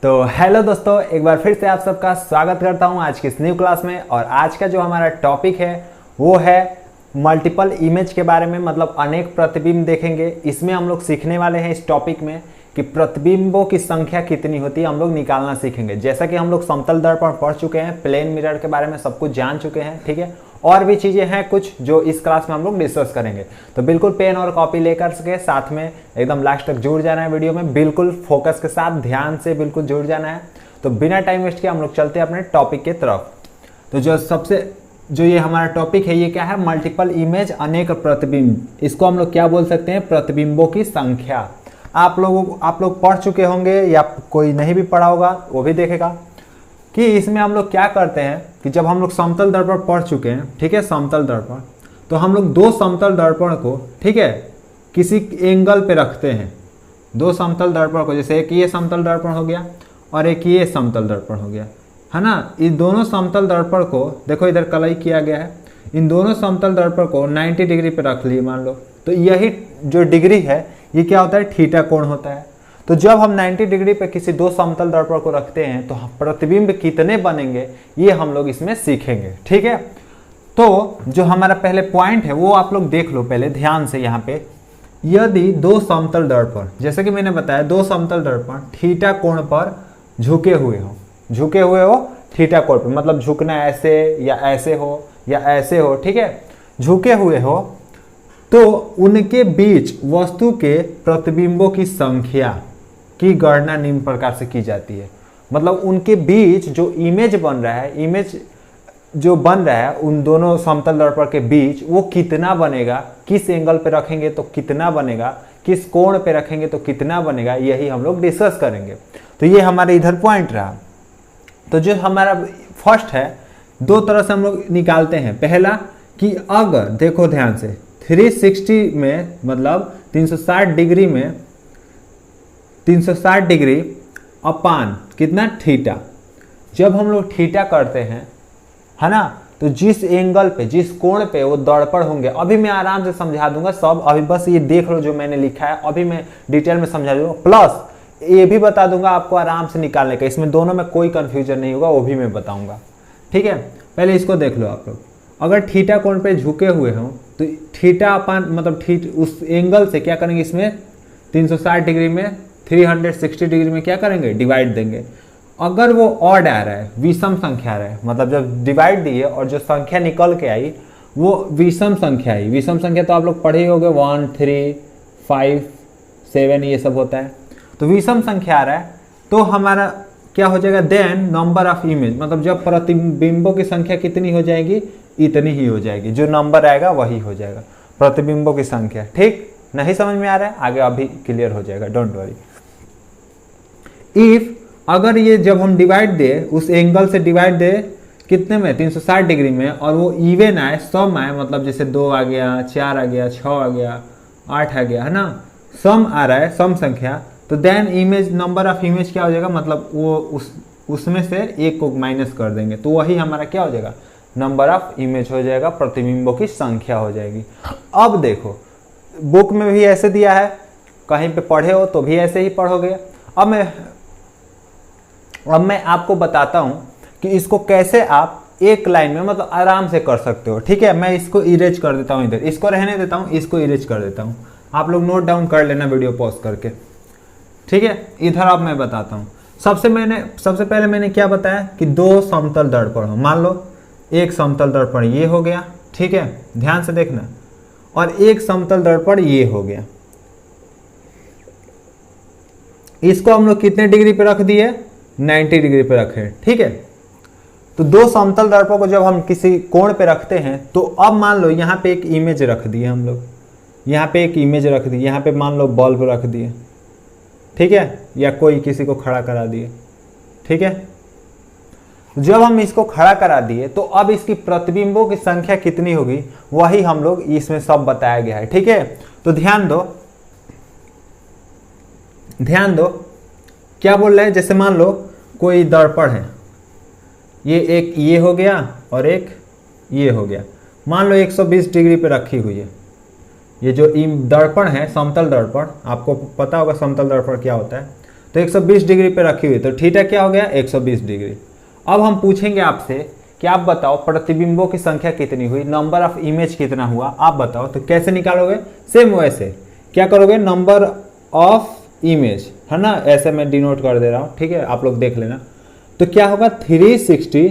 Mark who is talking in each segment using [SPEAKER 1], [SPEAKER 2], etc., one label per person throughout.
[SPEAKER 1] तो हेलो दोस्तों, एक बार फिर से आप सबका स्वागत करता हूं आज की इस न्यू क्लास में। और आज का जो हमारा टॉपिक है वो है मल्टीपल इमेज के बारे में, मतलब अनेक प्रतिबिंब देखेंगे। इसमें हम लोग सीखने वाले हैं इस टॉपिक में कि प्रतिबिंबों की संख्या कितनी होती है, हम लोग निकालना सीखेंगे। जैसा कि हम लोग समतल दर्पण पढ़ चुके हैं, प्लेन मिरर के बारे में सब कुछ जान चुके हैं, ठीक है। और भी चीज़ें हैं कुछ जो इस क्लास में हम लोग डिस्कस करेंगे। तो बिल्कुल पेन और कॉपी लेकर के साथ में एकदम लास्ट तक जुड़ जाना है वीडियो में, बिल्कुल फोकस के साथ ध्यान से बिल्कुल जुड़ जाना है। तो बिना टाइम वेस्ट किए हम लोग चलते हैं अपने टॉपिक के तरफ। तो जो ये हमारा टॉपिक है ये क्या है? मल्टीपल इमेज, अनेक प्रतिबिंब। इसको हम लोग क्या बोल सकते हैं? प्रतिबिंबों की संख्या। आप लोग पढ़ चुके होंगे या कोई नहीं भी पढ़ा होगा वो भी देखेगा कि इसमें हम लोग क्या करते हैं कि जब हम लोग समतल दर्पण पढ़ चुके हैं, ठीक है, समतल दर्पण, तो हम लोग दो समतल दर्पण को, ठीक है, किसी एंगल पे रखते हैं। दो समतल दर्पण को, जैसे एक ये समतल दर्पण हो गया और एक ये समतल दर्पण हो गया, है ना। इस दोनों समतल दर्पण को देखो, इधर कलाई किया गया है। इन दोनों समतल दर्पण को 90 डिग्री पे रख लिए मान लो, तो यही जो डिग्री है ये क्या होता है? थीटा कोण होता है। तो जब हम 90 डिग्री पे किसी दो समतल दर्पण को रखते हैं तो प्रतिबिंब कितने बनेंगे ये हम लोग इसमें सीखेंगे, ठीक है। तो जो हमारा पहले पॉइंट है वो आप लोग देख लो पहले ध्यान से। यहाँ पे यदि दो समतल दर्पण, जैसे कि मैंने बताया, दो समतल दर्पण थीटा कोण पर झुके हुए हो थीटा कोण पर, मतलब झुकना ऐसे या ऐसे हो या ऐसे हो, ठीक है, झुके हुए हो, तो उनके बीच वस्तु के प्रतिबिंबों की संख्या की गणना निम्न प्रकार से की जाती है। मतलब उनके बीच जो इमेज बन रहा है उन दोनों समतल दर्पण के बीच, वो कितना बनेगा, किस एंगल पे रखेंगे तो कितना बनेगा, किस कोण पे रखेंगे तो कितना बनेगा, यही हम लोग डिस्कस करेंगे। तो ये हमारे इधर पॉइंट रहा। तो जो हमारा फर्स्ट है, दो तरह से हम लोग निकालते हैं। पहला कि अगर देखो ध्यान से, 360 में मतलब 360 डिग्री में 360 डिग्री अपान कितना? थीटा। जब हम लोग थीटा करते हैं, है ना, तो जिस एंगल पे, जिस कोण पे वो दर्पण होंगे, अभी मैं आराम से समझा दूंगा सब, अभी बस ये देख लो जो मैंने लिखा है, अभी मैं डिटेल में समझा दूंगा, प्लस ये भी बता दूंगा आपको आराम से निकालने का। इसमें दोनों में कोई कंफ्यूजन नहीं होगा, वो भी मैं बताऊंगा, ठीक है। पहले इसको देख लो आप लोग। अगर थीटा कोण पे झुके हुए हों तो थीटा अपान मतलब उस एंगल से क्या करेंगे, इसमें 360 डिग्री में 360 डिग्री में क्या करेंगे? डिवाइड देंगे। अगर वो ऑड आ रहा है, विषम संख्या आ रहा है, मतलब जब डिवाइड दिए और जो संख्या निकल के आई वो विषम संख्या आई। विषम संख्या तो आप लोग पढ़े ही होंगे, 1, 3, 5, 7 ये सब होता है। तो विषम संख्या आ रहा है तो हमारा क्या हो जाएगा? देन नंबर ऑफ इमेज, मतलब जब प्रतिबिंबों की संख्या कितनी हो जाएगी? इतनी ही हो जाएगी। जो नंबर आएगा वही हो जाएगा प्रतिबिंबों की संख्या। ठीक, नहीं समझ में आ रहा है? आगे अभी क्लियर हो जाएगा, डोंट वरी। इफ अगर ये जब हम डिवाइड दे, उस एंगल से डिवाइड दे कितने में? 360 डिग्री में, और वो इवन आए, सम आए, मतलब जैसे 2 आ गया, 4 आ गया, 6 आ गया, 8 आ गया, है ना, सम आ रहा है, सम संख्या, तो then image, number of image क्या हो जाएगा? मतलब वो उसमें से एक को माइनस कर देंगे तो वही हमारा क्या हो जाएगा? नंबर ऑफ इमेज हो जाएगा, प्रतिबिंबों की संख्या हो जाएगी। अब देखो बुक में भी ऐसे दिया है, कहीं पे पढ़े हो तो भी ऐसे ही पढ़ोगे। अब मैं आपको बताता हूं कि इसको कैसे आप एक लाइन में मतलब आराम से कर सकते हो, ठीक है। मैं इसको इरेज कर देता हूं, इधर इसको रहने देता हूं, इसको इरेज कर देता हूं। आप लोग नोट डाउन कर लेना वीडियो पॉज करके, ठीक है। इधर अब मैं बताता हूं। सबसे पहले मैंने क्या बताया कि दो समतल दर्पण हो। मान लो एक समतल दर्पण ये हो गया, ठीक है, ध्यान से देखना, और एक समतल दर्पण ये हो गया। इसको हम लोग कितने डिग्री पे रख दिए? 90 डिग्री पे रखे, ठीक है। तो दो समतल दर्पण को जब हम किसी कोण पे रखते हैं तो अब मान लो यहाँ पे एक इमेज रख दिए हम लोग, यहाँ पे एक इमेज रख दी, यहाँ पे मान लो बल्ब रख दिए, ठीक है, या कोई किसी को खड़ा करा दिए, ठीक है। जब हम इसको खड़ा करा दिए तो अब इसकी प्रतिबिंबों की संख्या कितनी होगी वही हम लोग इसमें सब बताया गया है, ठीक है। तो ध्यान दो क्या बोल रहे हैं। जैसे मान लो कोई दर्पण है, ये एक ये हो गया और एक ये हो गया, मान लो 120 डिग्री पे रखी हुई है। ये जो दर्पण है समतल दर्पण, आपको पता होगा समतल दर्पण क्या होता है। तो 120 डिग्री पे रखी हुई, तो थीटा क्या हो गया 120 डिग्री। अब हम पूछेंगे आपसे कि आप बताओ प्रतिबिंबों की संख्या कितनी हुई, नंबर ऑफ इमेज कितना हुआ, आप बताओ। तो कैसे निकालोगे, सेम वैसे क्या करोगे, नंबर ऑफ इमेज है ना, ऐसे मैं डिनोट कर दे रहा हूँ, ठीक है, आप लोग देख लेना। तो क्या होगा 360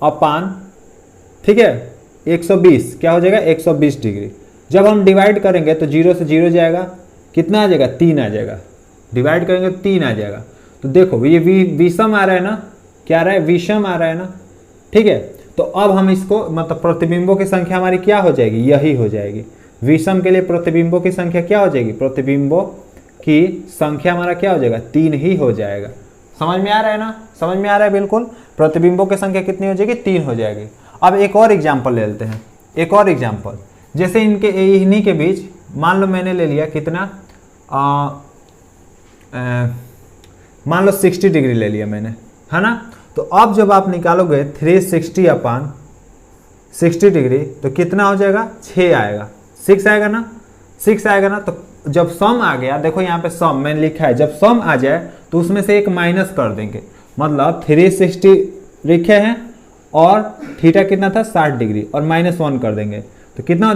[SPEAKER 1] अपान, ठीक है, 120 क्या हो जाएगा 120 डिग्री। जब हम डिवाइड करेंगे तो 0 से 0 जाएगा, कितना आ जाएगा 3 आ जाएगा, डिवाइड करेंगे तो 3 आ जाएगा। तो देखो ये विषम आ रहा है ना, क्या आ रहा है विषम आ रहा है ना, ठीक है। तो अब हम इसको मतलब प्रतिबिंबों की संख्या हमारी क्या हो जाएगी, यही हो जाएगी। विषम के लिए प्रतिबिंबों की संख्या क्या हो जाएगी, प्रतिबिंबों की संख्या हमारा क्या हो जाएगा 3 ही हो जाएगा। समझ में आ रहा है ना, समझ में आ रहा है बिल्कुल। प्रतिबिंबों की संख्या कितनी हो जाएगी 3 हो जाएगी। अब एक और एग्जाम्पल ले लेते हैं, एक और एग्जाम्पल, जैसे इनके इन्हीं के बीच मान लो मैंने ले लिया कितना, मान लो 60 डिग्री ले लिया मैंने, है ना। तो अब जब आप निकालोगे 360 अपान 60 डिग्री तो कितना हो जाएगा 6 आएगा, 6 आएगा ना, 6 आएगा ना। तो जब सम आ गया, देखो यहाँ पे सम मैंने लिखा है, जब सम आ जाए तो उसमें से एक माइनस कर देंगे, मतलब 360 लिखे हैं और थीटा कितना था 60 डिग्री और -1 कर देंगे तो कितना हो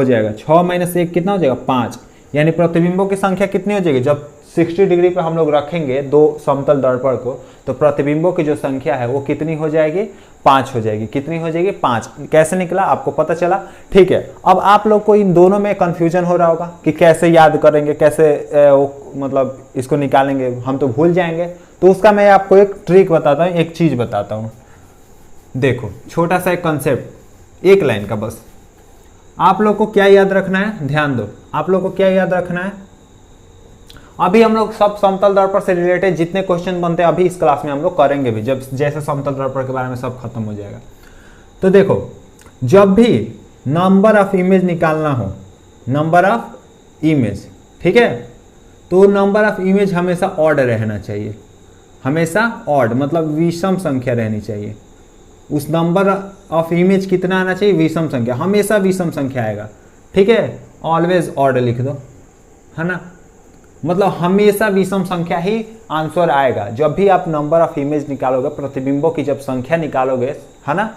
[SPEAKER 1] जाएगा 6 - 1 कितना हो जाएगा 5। यानी प्रतिबिंबों की संख्या कितनी हो जाएगी, जब 60 डिग्री पे हम लोग रखेंगे दो समतल दर्पण को, तो प्रतिबिंबों की जो संख्या है वो कितनी हो जाएगी 5 हो जाएगी। कितनी हो जाएगी 5। कैसे निकला आपको पता चला, ठीक है। अब आप लोग को इन दोनों में कंफ्यूजन हो रहा होगा कि कैसे याद करेंगे, कैसे मतलब इसको निकालेंगे, हम तो भूल जाएंगे। तो उसका मैं आपको एक ट्रिक बताता हूँ, एक चीज बताता हूँ। देखो छोटा सा एक कंसेप्ट, एक लाइन का बस। आप लोग को क्या याद रखना है, ध्यान दो, आप लोग को क्या याद रखना है। अभी हम लोग सब समतल दर्पण से रिलेटेड जितने क्वेश्चन बनते हैं अभी इस क्लास में हम लोग करेंगे भी, जब जैसे समतल दर्पण के बारे में सब खत्म हो जाएगा। तो देखो जब भी नंबर ऑफ इमेज निकालना हो, नंबर ऑफ इमेज, ठीक है, तो नंबर ऑफ इमेज हमेशा ऑड रहना चाहिए, हमेशा ऑड मतलब विषम संख्या रहनी चाहिए। उस नंबर ऑफ इमेज कितना आना चाहिए, विषम संख्या, हमेशा विषम संख्या आएगा, ठीक है। ऑलवेज ऑड लिख दो, है ना, मतलब हमेशा विषम संख्या ही आंसर आएगा। जब भी आप नंबर ऑफ इमेज निकालोगे, प्रतिबिंबों की जब संख्या निकालोगे, है ना,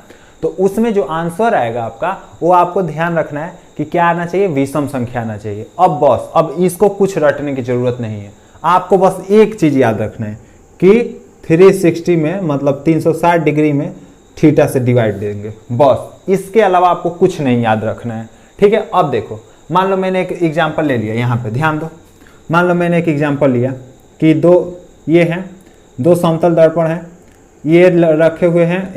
[SPEAKER 1] तो उसमें जो आंसर आएगा आपका वो आपको ध्यान रखना है कि क्या आना चाहिए, विषम संख्या आना चाहिए। अब बस अब इसको कुछ रटने की जरूरत नहीं है, आपको बस एक चीज याद रखना है कि 360 में मतलब 360 डिग्री में थीटा से डिवाइड देंगे, बस इसके अलावा आपको कुछ नहीं याद रखना है, ठीक है। अब देखो मान लो मैंने एक एग्जांपल ले लिया, यहाँ पे ध्यान दो, मान लो मैंने एक एग्जांपल लिया कि ये हैं दो समतल दर्पण हैं, ये रखे हुए हैं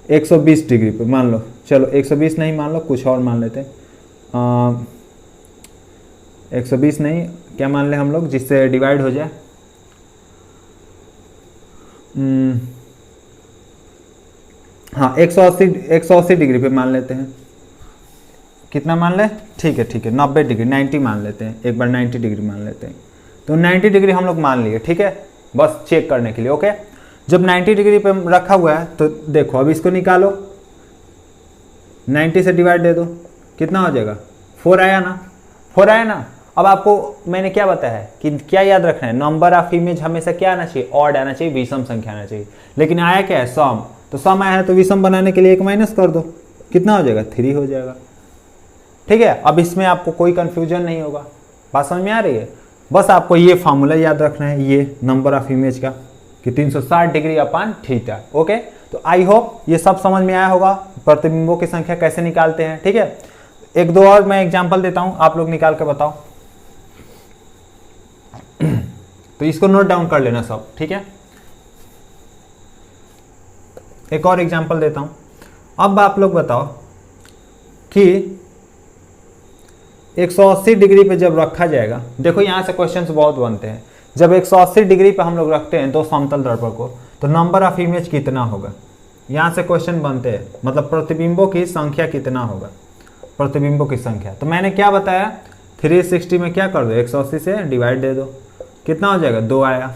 [SPEAKER 1] 120 डिग्री पे, मान लो, चलो 120 नहीं मान लो, कुछ और मान लेते हैं, 120 नहीं, क्या मान ले हम लोग जिससे डिवाइड हो जाए, हाँ 180 डिग्री पे मान लेते हैं। कितना मान ले, ठीक है 90 डिग्री, 90 मान लेते हैं, एक बार 90 डिग्री मान लेते हैं। तो 90 डिग्री हम लोग मान लिए, ठीक है, बस चेक करने के लिए, ओके। जब 90 डिग्री पे रखा हुआ है तो देखो अब इसको निकालो, 90 से डिवाइड दे दो, कितना हो जाएगा 4 आया ना, 4 आया ना। अब आपको मैंने क्या बताया है कि क्या याद रखना है, नंबर ऑफ इमेज हमेशा क्या आना चाहिए, ऑड आना चाहिए, विषम संख्या आना चाहिए। लेकिन आया क्या है, सम, तो सम आया है तो विषम बनाने के लिए एक माइनस कर दो, कितना हो जाएगा 3 हो जाएगा, ठीक है। अब इसमें आपको कोई कंफ्यूजन नहीं होगा, बात समझ में आ रही है। बस आपको ये फार्मूला याद रखना है, ये नंबर ऑफ इमेज का कि 360 डिग्री अपान थीटा, ओके। तो आई होप ये सब समझ में आया होगा, प्रतिबिंबों की संख्या कैसे निकालते हैं, ठीक है। एक दो और मैं एग्जांपल देता हूं, आप लोग निकाल के बताओ। तो इसको नोट डाउन कर लेना सब, ठीक है। एक और एग्जांपल देता हूं। अब आप लोग बताओ कि 180 डिग्री पे जब रखा जाएगा, देखो यहां से क्वेश्चंस बहुत बनते हैं। जब 180 डिग्री पे हम लोग रखते हैं दो समतल दर्पण को, तो नंबर ऑफ इमेज कितना होगा, यहां से क्वेश्चन बनते हैं, मतलब प्रतिबिंबों की संख्या कितना होगा, प्रतिबिंबों की संख्या। तो मैंने क्या बताया, 360 में क्या कर दो, 180 से डिवाइड दे दो, कितना हो जाएगा 2 आया,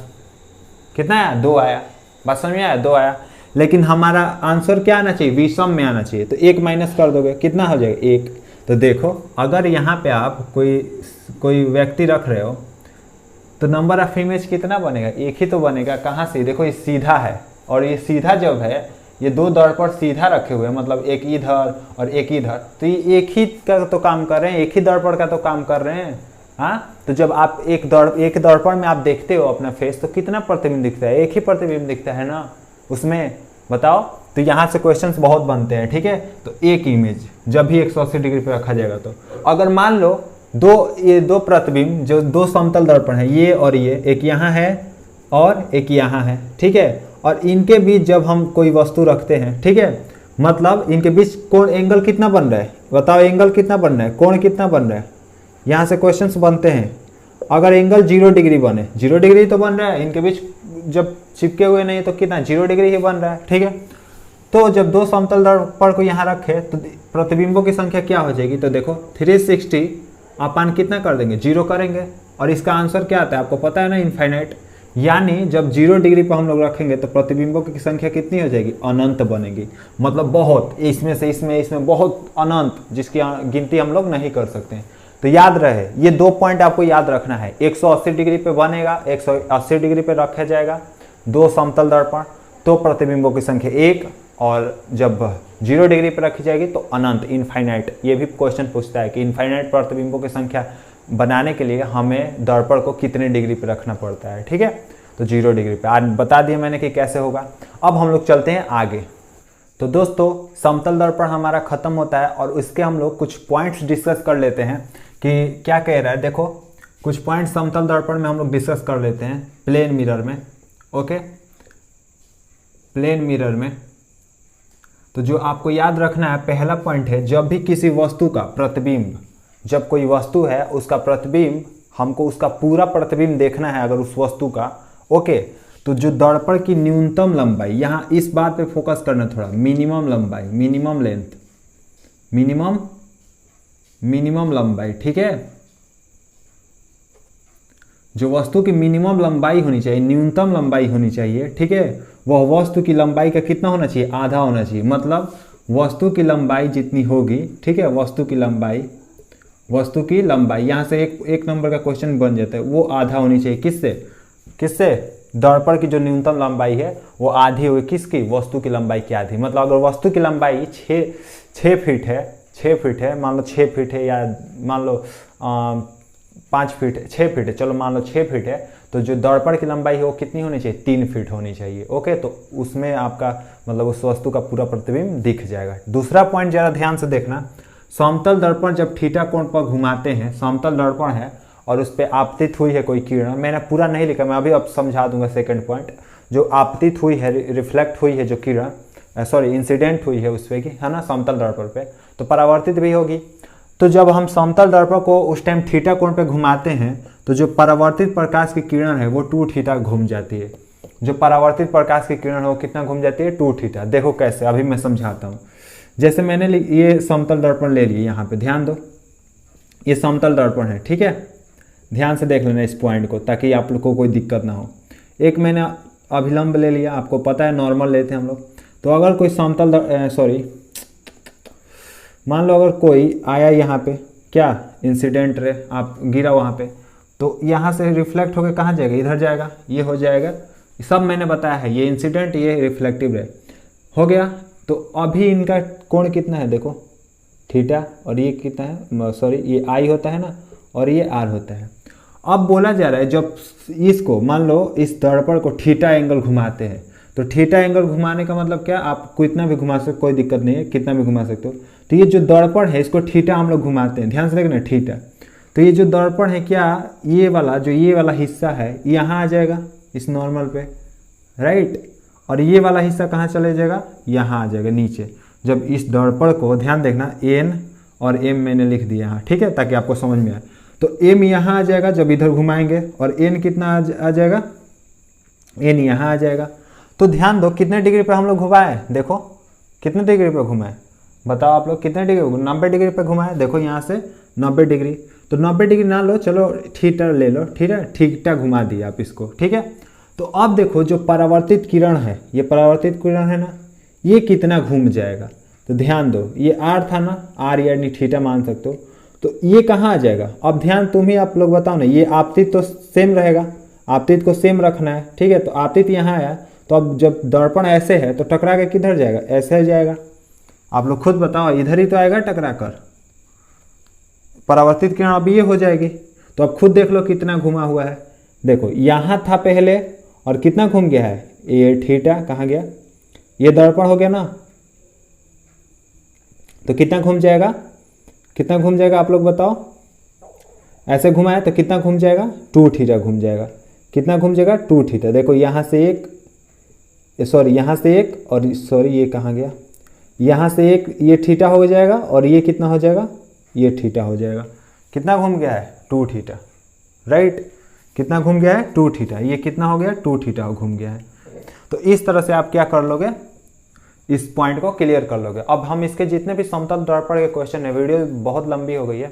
[SPEAKER 1] कितना आया 2 आया, बात समझ में आया 2 आया। लेकिन हमारा आंसर क्या आना चाहिए, विषम में आना चाहिए, तो 1 माइनस कर दोगे, कितना हो जाएगा 1। तो देखो अगर यहाँ पे आप कोई व्यक्ति रख रहे हो, तो नंबर ऑफ इमेज कितना बनेगा, एक ही तो बनेगा। कहाँ से, देखो ये सीधा है और ये सीधा जब है, ये दो दर्पण सीधा रखे हुए हैं, मतलब एक इधर और एक इधर, तो ये एक ही का तो काम कर रहे हैं, एक ही दर्पण का तो काम कर रहे हैं। हाँ, तो जब आप एक दर्पण में आप देखते हो अपना फेस, तो कितना प्रतिबिंब दिखता है, एक ही प्रतिबिंब दिखता है ना उसमें, बताओ। तो यहाँ से क्वेश्चंस बहुत बनते हैं, ठीक है। तो एक इमेज जब भी 180 डिग्री पे रखा जाएगा, तो अगर मान लो ये दो प्रतिबिंब जो दो समतल दर्पण है, ये और ये, एक यहाँ है और एक यहाँ है, ठीक है, और इनके बीच जब हम कोई वस्तु रखते हैं, ठीक है, मतलब इनके बीच कोण एंगल कितना बन रहा है, बताओ एंगल कितना बन रहा है, कोण कितना बन रहा है। यहाँ से क्वेश्चंस बनते हैं, अगर एंगल 0 डिग्री बने, 0 डिग्री तो बन रहा है, इनके बीच जब चिपके हुए नहीं तो कितना 0 डिग्री ही बन रहा है, ठीक है। तो जब दो समतल दर्पण को यहाँ रखे तो प्रतिबिंबों की संख्या क्या हो जाएगी, तो देखो 360 अपन कितना कर देंगे, 0 करेंगे, और इसका आंसर क्या आता है आपको पता है ना, इनफाइनाइट। यानी जब 0 डिग्री पर हम लोग रखेंगे तो प्रतिबिंबों की संख्या कितनी हो जाएगी, अनंत बनेगी, मतलब बहुत, इसमें से इसमें बहुत अनंत, जिसकी गिनती हम लोग नहीं कर सकते। तो याद रहे, ये 2 पॉइंट आपको याद रखना है। 180 डिग्री पे बनेगा, 180 डिग्री पे रखा जाएगा दो समतल दर्पण, तो प्रतिबिंबों की संख्या 1, और जब 0 डिग्री पर रखी जाएगी तो अनंत, इनफाइनाइट। ये भी क्वेश्चन पूछता है कि इनफाइनाइट प्रतिबिंबों की संख्या बनाने के लिए हमें दर्पण को कितने डिग्री पर रखना पड़ता है, ठीक है। तो 0 डिग्री पे आज बता दिया मैंने कि कैसे होगा। अब हम लोग चलते हैं आगे। तो दोस्तों समतल दर्पण हमारा खत्म होता है और उसके हम लोग कुछ पॉइंट्स डिस्कस कर लेते हैं कि क्या कह रहा है। देखो कुछ पॉइंट समतल दर्पण में हम लोग डिस्कस कर लेते हैं प्लेन मिरर में, ओके, प्लेन मिरर में। तो जो आपको याद रखना है, पहला पॉइंट है, जब भी किसी वस्तु का प्रतिबिंब, जब कोई वस्तु है उसका प्रतिबिंब, हमको उसका पूरा प्रतिबिंब देखना है अगर उस वस्तु का, ओके, तो जो दर्पण की न्यूनतम लंबाई, यहाँ इस बात पे फोकस करना थोड़ा, मिनिमम लंबाई, मिनिमम लेंथ, मिनिमम लंबाई, ठीक है, जो वस्तु की मिनिमम लंबाई होनी चाहिए, न्यूनतम लंबाई होनी चाहिए, ठीक है, वह वस्तु की लंबाई का कितना होना चाहिए, आधा होना चाहिए। मतलब वस्तु की लंबाई जितनी होगी, ठीक है, वस्तु की लंबाई यहाँ से एक नंबर का क्वेश्चन बन जाता है, वो आधा होनी चाहिए। किससे दर्पण की जो न्यूनतम लंबाई है वो आधी होगी, किसकी, वस्तु की लंबाई की आधी। मतलब अगर वस्तु की लंबाई 6 फीट है, 6 फीट है, मान लो 6 फीट है, या मान लो 5 फीट है, 6 फीट है, चलो मान लो 6 फीट है, तो जो दर्पण की लंबाई है वो कितनी होनी चाहिए, 3 फीट होनी चाहिए, ओके। तो उसमें आपका मतलब उस वस्तु का पूरा प्रतिबिंब दिख जाएगा। दूसरा पॉइंट जरा ध्यान से देखना, समतल दर्पण जब थीटा कोण पर घुमाते हैं, समतल दर्पण है और उस पर आपतित हुई है कोई किरण, मैंने पूरा नहीं लिखा, मैं अभी अब समझा दूंगा। सेकंड पॉइंट, जो आपतित हुई है, रिफ्लेक्ट हुई है जो किरण, सॉरी इंसिडेंट हुई है उस पर की, है ना, समतल दर्पण पे, तो परावर्तित भी होगी। तो जब हम समतल दर्पण को उस टाइम थीटा कोण पे घुमाते हैं तो जो परावर्तित प्रकाश की किरण है वो 2 थीटा घूम जाती है। जो परावर्तित प्रकाश की किरण है वो कितना घूम जाती है, 2 थीटा। देखो कैसे, अभी मैं समझाता हूँ। जैसे मैंने ये समतल दर्पण ले लिए, यहाँ पे ध्यान दो, ये समतल दर्पण है, ठीक है, ध्यान से देख लेना इस पॉइंट को ताकि आप लोग को कोई दिक्कत ना हो। एक मैंने अभिलंब ले लिया, आपको पता है नॉर्मल लेते हैं हम लोग। तो अगर कोई समतल मान लो अगर कोई आया यहाँ पे, क्या इंसिडेंट रे, आप गिरा वहाँ पे, तो यहाँ से रिफ्लेक्ट होकर कहाँ जाएगा, इधर जाएगा, ये हो जाएगा, सब मैंने बताया है, ये इंसिडेंट, ये रिफ्लेक्टिव रे हो गया। तो अभी इनका कोण कितना है, देखो थीटा, और ये कितना है, सॉरी ये आई होता है ना, और ये आर होता है। अब बोला जा रहा है जब इसको मान लो इस दर्पण को थीटा एंगल घुमाते हैं, तो थीटा एंगल घुमाने का मतलब क्या, आप कितना भी घुमा सकते, कोई दिक्कत नहीं है, कितना भी घुमा सकते हो। तो ये जो दर्पण है इसको थीटा हम लोग घुमाते हैं, ध्यान से देखना थीटा। तो ये जो दर्पण है क्या, ये वाला हिस्सा है यहाँ आ जाएगा इस नॉर्मल पे, राइट, और ये वाला हिस्सा कहाँ चले जाएगा, यहाँ आ जाएगा नीचे। जब इस दर्पण को, ध्यान देखना, एन और एम मैंने लिख दिया यहाँ, ठीक है, ताकि आपको समझ में आए। तो एम यहाँ आ जाएगा जब इधर घुमाएंगे, और एन कितना आ जाएगा, एन यहाँ आ जाएगा। तो ध्यान दो कितने डिग्री पे हम लोग घुमाए, देखो कितने डिग्री पे घुमाए, बताओ आप लोग कितने डिग्री, 90 डिग्री पे घुमाए। देखो यहाँ से 90 डिग्री, तो 90 डिग्री ना लो, चलो थीटा ले लो, ठीक है, थीटा घुमा दिया आप इसको, ठीक है। तो अब देखो जो परावर्तित किरण है, ये परावर्तित किरण है ना, ये कितना घूम जाएगा। तो ध्यान दो, ये आर था ना, आर यानी थीटा मान सकते हो। तो ये कहाँ आ जाएगा? अब ध्यान तुम ही आप लोग बताओ ना, ये आपतित तो सेम रहेगा, आपतित को सेम रखना है, ठीक है। तो आपतित यहाँ आया, तो अब जब दर्पण ऐसे है तो टकरा के किधर जाएगा? ऐसे जाएगा। आप लोग खुद बताओ, इधर ही तो आएगा टकरा कर, परावर्तित किरण अब ये हो जाएगी। तो अब खुद देख लो कितना घुमा हुआ है। देखो यहाँ था पहले और कितना घूम गया है, ये थीटा कहाँ गया? ये दर्पण हो गया ना, तो कितना घूम जाएगा? कितना घूम जाएगा आप लोग बताओ? ऐसे घुमाया तो कितना घूम जाएगा? 2 थीटा घूम जाएगा। कितना घूम जाएगा? 2 थीटा। देखो यहाँ से एक, सॉरी यहाँ से एक, और सॉरी ये कहाँ गया? यहाँ से एक, ये थीटा हो जाएगा और ये कितना हो जाएगा? ये थीटा हो जाएगा। कितना घूम गया है? 2 थीटा, राइट। कितना घूम गया है? 2 थीटा। ये कितना हो गया? 2 थीटा घूम गया है। तो इस तरह से आप क्या कर लोगे? इस पॉइंट को क्लियर कर लोगे। अब हम इसके जितने भी समतल दर्पण के क्वेश्चन है, वीडियो बहुत लंबी हो गई है,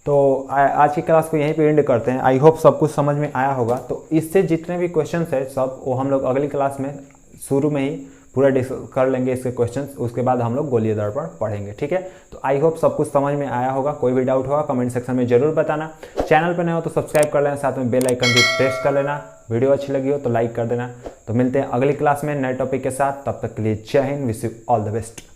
[SPEAKER 1] तो आज की क्लास को यहीं पे एंड करते हैं। आई होप सब कुछ समझ में आया होगा। तो इससे जितने भी क्वेश्चन है सब वो हम लोग अगली क्लास में शुरू में ही पूरा डिस्कस कर लेंगे इसके क्वेश्चंस। उसके बाद हम लोग गोलीय दर्पण पढ़ेंगे, ठीक है। तो आई होप सब कुछ समझ में आया होगा। कोई भी डाउट होगा कमेंट सेक्शन में जरूर बताना। चैनल पर नए हो तो सब्सक्राइब कर लेना, साथ में बेल आइकन भी प्रेस कर लेना। वीडियो अच्छी लगी हो तो लाइक कर देना। तो मिलते हैं अगली क्लास में नए टॉपिक के साथ। तब तक के लिए जय Hind, wish you all the best.